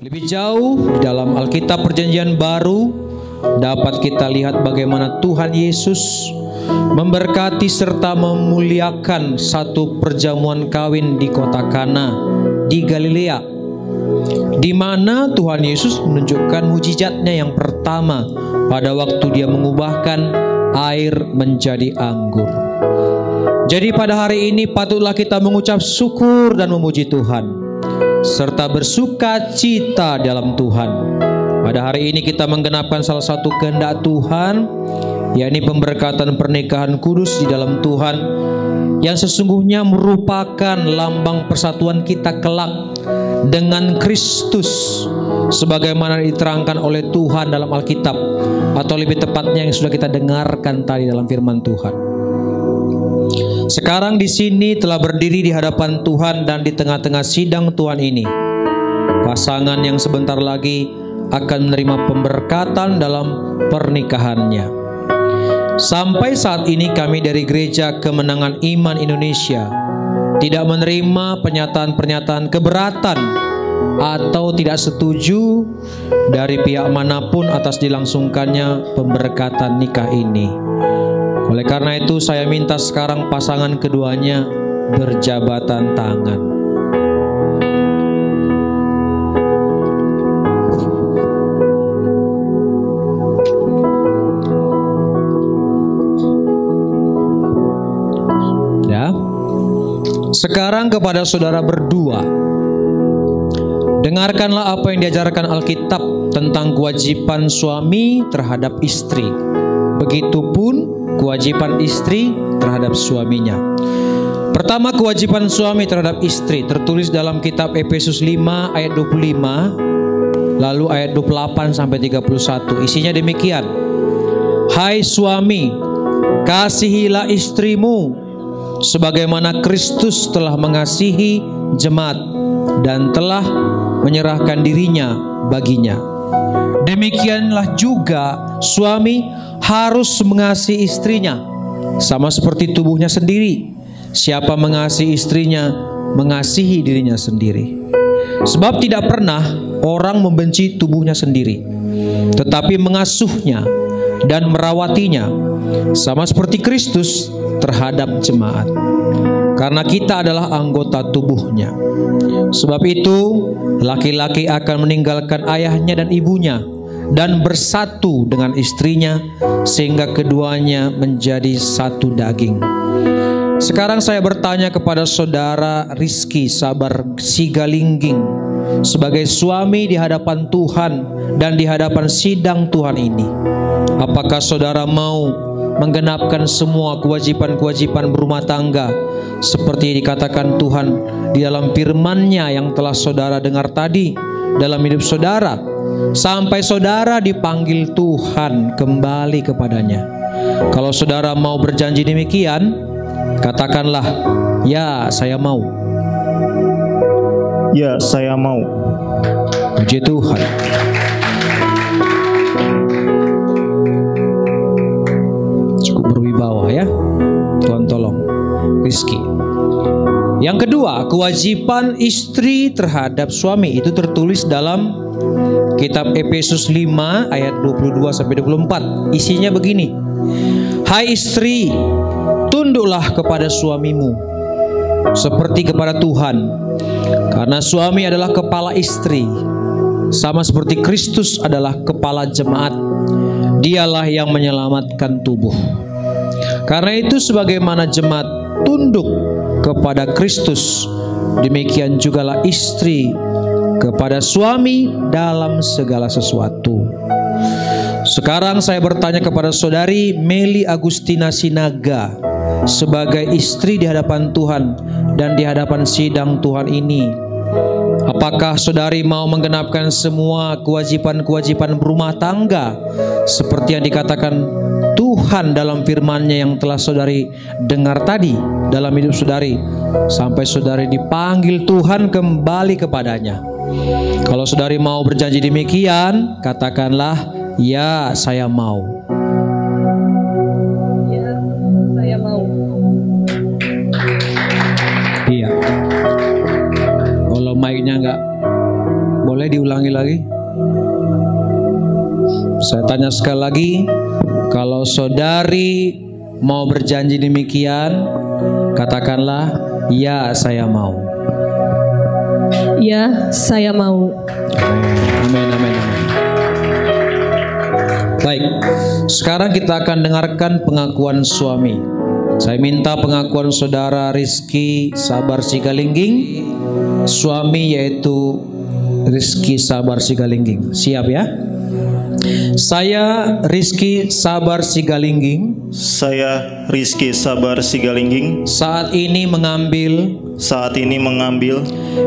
Lebih jauh dalam Alkitab Perjanjian Baru dapat kita lihat bagaimana Tuhan Yesus memberkati serta memuliakan satu perjamuan kawin di kota Kana di Galilea, di mana Tuhan Yesus menunjukkan mujizatnya yang pertama pada waktu dia mengubahkan air menjadi anggur. Jadi pada hari ini patutlah kita mengucap syukur dan memuji Tuhan serta bersuka cita dalam Tuhan. Pada hari ini kita menggenapkan salah satu kehendak Tuhan, yakni pemberkatan pernikahan kudus di dalam Tuhan, yang sesungguhnya merupakan lambang persatuan kita kelak dengan Kristus sebagaimana diterangkan oleh Tuhan dalam Alkitab, atau lebih tepatnya yang sudah kita dengarkan tadi dalam firman Tuhan. Sekarang di sini telah berdiri di hadapan Tuhan dan di tengah-tengah sidang Tuhan ini pasangan yang sebentar lagi akan menerima pemberkatan dalam pernikahannya. Sampai saat ini kami dari Gereja Kemenangan Iman Indonesia tidak menerima pernyataan-pernyataan keberatan atau tidak setuju dari pihak manapun atas dilangsungkannya pemberkatan nikah ini. Oleh karena itu saya minta sekarang pasangan keduanya berjabatan tangan. Ya. Sekarang kepada saudara berdua, dengarkanlah apa yang diajarkan Alkitab tentang kewajiban suami terhadap istri. Begitupun kewajiban istri terhadap suaminya. Pertama, kewajiban suami terhadap istri tertulis dalam kitab Efesus 5 ayat 25 lalu ayat 28 sampai 31. Isinya demikian: Hai suami, kasihilah istrimu sebagaimana Kristus telah mengasihi jemaat dan telah menyerahkan dirinya baginya. Demikianlah juga suami harus mengasihi istrinya sama seperti tubuhnya sendiri. Siapa mengasihi istrinya, mengasihi dirinya sendiri. Sebab tidak pernah orang membenci tubuhnya sendiri, tetapi mengasuhnya dan merawatinya sama seperti Kristus terhadap jemaat, karena kita adalah anggota tubuhnya. Sebab itu laki-laki akan meninggalkan ayahnya dan ibunya dan bersatu dengan istrinya sehingga keduanya menjadi satu daging. Sekarang saya bertanya kepada saudara Rizky Sabar Sigalingging sebagai suami di hadapan Tuhan dan di hadapan sidang Tuhan ini, apakah saudara mau menggenapkan semua kewajiban-kewajiban berumah tangga seperti dikatakan Tuhan di dalam firman-Nya yang telah saudara dengar tadi dalam hidup saudara, sampai saudara dipanggil Tuhan kembali kepadanya? Kalau saudara mau berjanji demikian, katakanlah, ya saya mau. Ya saya mau. Puji Tuhan. Cukup berwibawa ya. Tuhan tolong Rizky. Yang kedua, kewajiban istri terhadap suami itu tertulis dalam kitab Efesus 5 ayat 22 sampai 24. Isinya begini: Hai istri, tunduklah kepada suamimu seperti kepada Tuhan, karena suami adalah kepala istri, sama seperti Kristus adalah kepala jemaat. Dialah yang menyelamatkan tubuh. Karena itu sebagaimana jemaat tunduk kepada Kristus, demikian jugalah istri kepada suami dalam segala sesuatu. Sekarang saya bertanya kepada saudari Meli Agustina Sinaga sebagai istri di hadapan Tuhan dan di hadapan sidang Tuhan ini, apakah saudari mau menggenapkan semua kewajiban-kewajiban berumah tangga seperti yang dikatakan Tuhan dalam firman-Nya yang telah saudari dengar tadi dalam hidup saudari, sampai saudari dipanggil Tuhan kembali kepadanya? Kalau saudari mau berjanji demikian, katakanlah, ya saya mau. Ya saya mau. Iya. Kalau mic-nya enggak boleh Boleh diulangi lagi? Saya tanya sekali lagi, kalau saudari mau berjanji demikian, katakanlah, ya saya mau. Ya, saya mau. Amin, amin, amin. Baik, sekarang kita akan dengarkan pengakuan suami. Saya minta pengakuan saudara Rizky Sabar Sigalingging, suami yaitu Rizky Sabar Sigalingging. Siap ya? Saya Rizky Sabar Sigalingging. Saya Rizky Sabar Sigalingging. Saat ini mengambil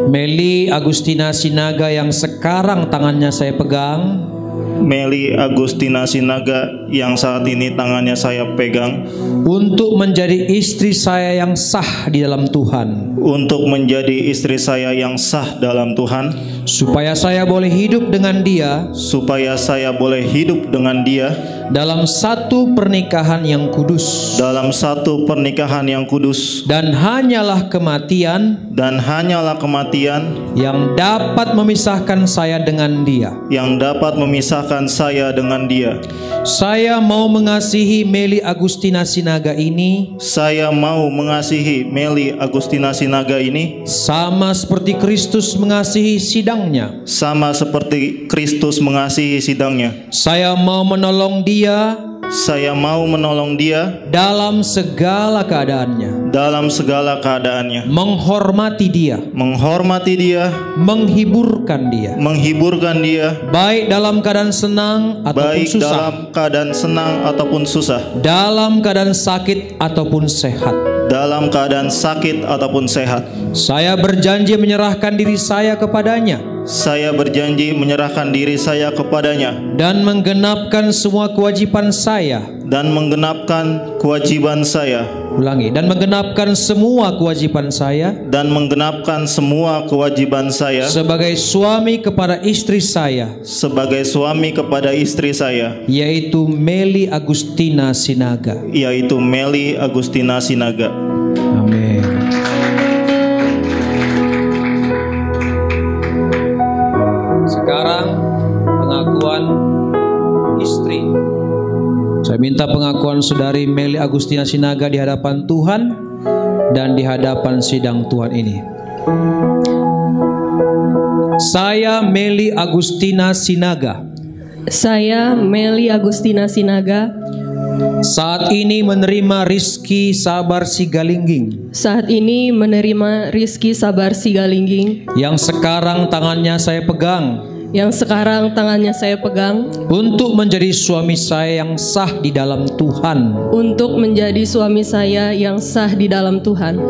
Meli Agustina Sinaga yang sekarang tangannya saya pegang. Meli Agustina Sinaga yang saat ini tangannya saya pegang. Untuk menjadi istri saya yang sah di dalam Tuhan. Untuk menjadi istri saya yang sah dalam Tuhan. Supaya saya boleh hidup dengan dia. Supaya saya boleh hidup dengan dia. Dalam satu pernikahan yang kudus. Dalam satu pernikahan yang kudus. Dan hanyalah kematian. Dan hanyalah kematian. Yang dapat memisahkan saya dengan dia. Yang dapat memisahkan saya dengan dia. Saya mau mengasihi Meli Agustina Sinaga ini. Saya mau mengasihi Meli Agustina Sinaga ini. Sama seperti Kristus mengasihi sidangnya. Sama seperti Kristus mengasihi sidangnya. Saya mau menolong dia. Saya mau menolong dia dalam segala keadaannya. Dalam segala keadaannya. Menghormati dia. Menghormati dia. Menghiburkan dia. Menghibur,kan dia. Baik dalam keadaan senang ataupun susah. Baik dalam keadaan senang ataupun susah. Dalam keadaan sakit ataupun sehat. Dalam keadaan sakit ataupun sehat. Saya berjanji menyerahkan diri saya kepadanya. Saya berjanji menyerahkan diri saya kepadanya. Dan menggenapkan semua kewajiban saya. Dan menggenapkan kewajiban saya. Ulangi. Dan menggenapkan semua kewajiban saya. Dan menggenapkan semua kewajiban saya. Sebagai suami kepada istri saya. Sebagai suami kepada istri saya. Yaitu Meli Agustina Sinaga. Yaitu Meli Agustina Sinaga. Amin. Sekarang pengakuan istri. Saya minta pengakuan saudari Meli Agustina Sinaga di hadapan Tuhan dan di hadapan sidang Tuhan ini. Saya Meli Agustina Sinaga. Saya Meli Agustina Sinaga. Saat ini menerima Rizky Sabar Sigalingging. Saat ini menerima Rizky Sabar Sigalingging. Yang sekarang tangannya saya pegang. Yang sekarang tangannya saya pegang. Untuk menjadi suami saya yang sah di dalam Tuhan. Untuk menjadi suami saya yang sah di dalam Tuhan.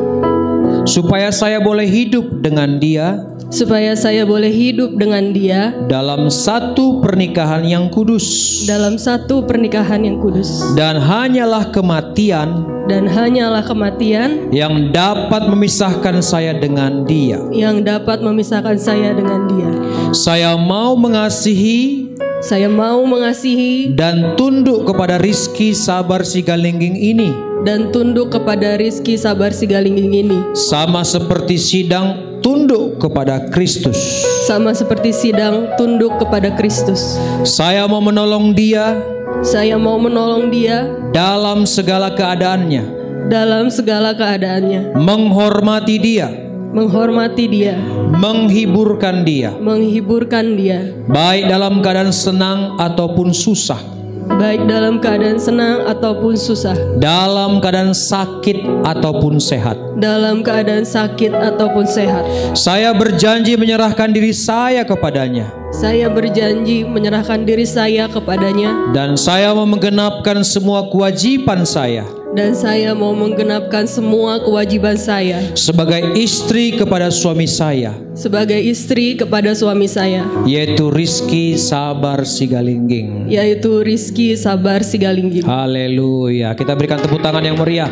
Supaya saya boleh hidup dengan dia. Supaya saya boleh hidup dengan dia dalam satu pernikahan yang kudus. Dalam satu pernikahan yang kudus. Dan hanyalah kematian. Dan hanyalah kematian yang dapat memisahkan saya dengan dia. Yang dapat memisahkan saya dengan dia. Saya mau mengasihi. Saya mau mengasihi dan tunduk kepada Rizky Sabar Sigalingging ini. Dan tunduk kepada Rizky Sabar Sigalingging ini. Sama seperti sidang tunduk kepada Kristus. Sama seperti sidang tunduk kepada Kristus. Saya mau menolong dia. Saya mau menolong dia dalam segala keadaannya. Dalam segala keadaannya. Menghormati dia. Menghormati dia. Menghiburkan dia. Menghiburkan dia. Baik dalam keadaan senang ataupun susah. Baik dalam keadaan senang ataupun susah. Dalam keadaan sakit ataupun sehat. Dalam keadaan sakit ataupun sehat. Saya berjanji menyerahkan diri saya kepadanya. Saya berjanji menyerahkan diri saya kepadanya. Dan saya mau menggenapkan semua kewajiban saya. Dan saya mau menggenapkan semua kewajiban saya. Sebagai istri kepada suami saya. Sebagai istri kepada suami saya. Yaitu Rizky Sabar Sigalingging. Yaitu Rizky Sabar Sigalingging. Haleluya. Kita berikan tepuk tangan yang meriah.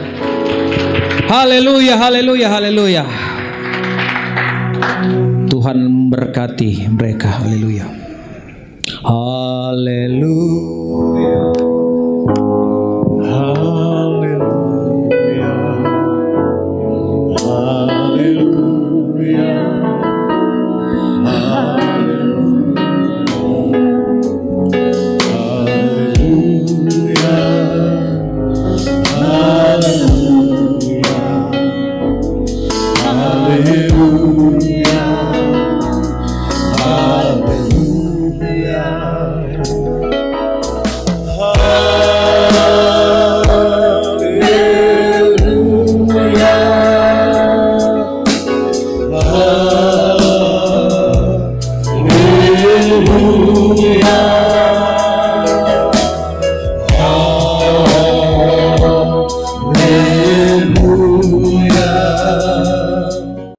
Haleluya, haleluya, haleluya. Tuhan memberkati mereka. Haleluya. Haleluya.